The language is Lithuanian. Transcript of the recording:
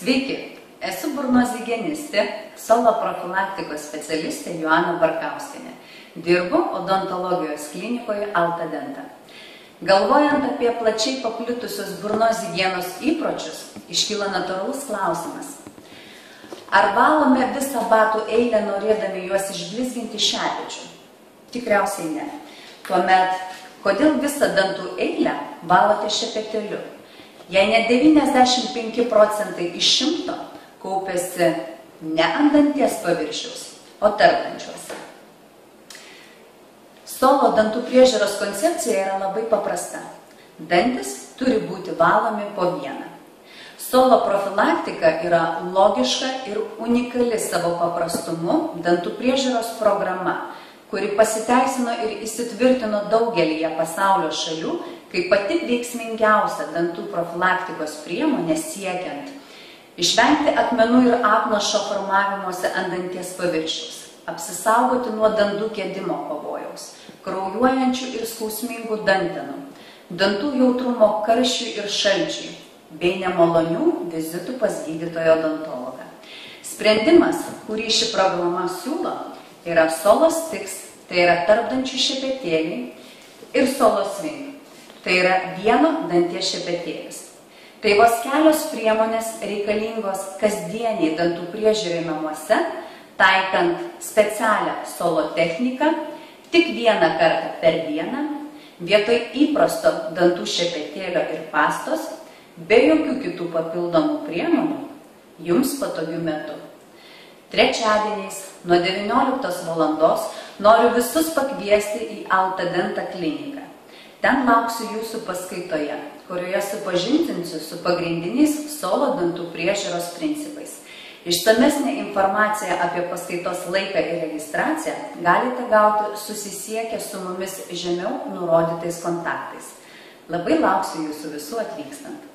Sveiki, esu burnos higienistė, solo profilaktikos specialistė Joana Barkauskienė. Dirbu odontologijos klinikoje Altadenta. Galvojant apie plačiai paplitusius burnos higienos įpročius, iškyla natūralus klausimas. Ar valome visą batų eilę norėdami juos išblizginti šepečiu? Tikriausiai ne. Tuomet, kodėl visą dantų eilę valote šepetėliu? Jei ne 95% iš 100 kaupiasi ne ant danties paviršiaus, o tarp dančiuose. Solo dantų priežiūros koncepcija yra labai paprasta. Dantis turi būti valomi po vieną. Solo profilaktika yra logiška ir unikali savo paprastumu dantų priežiūros programa, kuri pasiteisino ir įsitvirtino daugelyje pasaulio šalių kaip pati veiksmingiausia dantų profilaktikos priemonė siekiant išvengti akmenų ir apnašo formavimosi ant danties paviršiaus, apsisaugoti nuo dantų gedimo pavojaus, kraujuojančių ir skausmingų dantenų, dantų jautrumo karščiui ir šalčiui, bei nemalonių vizitų pas gydytojo odontologą. Sprendimas, kurį ši programa siūlo, yra Solo Stix, tai yra tarpdančių šepetėliai, ir Solo Swing, tai yra vieno danties šepetėlis. Tai vos kelios priemonės reikalingos kasdieniai dantų priežiūrai namuose, taikant specialią solo techniką, tik vieną kartą per dieną, vietoj įprasto dantų šepetėlio ir pastos, be jokių kitų papildomų priemonių, jums patogiu metu. Trečiadieniais nuo 19 valandos noriu visus pakviesti į Altadenta kliniką. Ten lauksiu jūsų paskaitoje, kurioje supažindinsiu su pagrindiniais solo dantų priežiūros principais. Išsamesnę informaciją apie paskaitos laiką ir registraciją galite gauti susisiekę su mumis žemiau nurodytais kontaktais. Labai lauksiu jūsų visų atvykstant.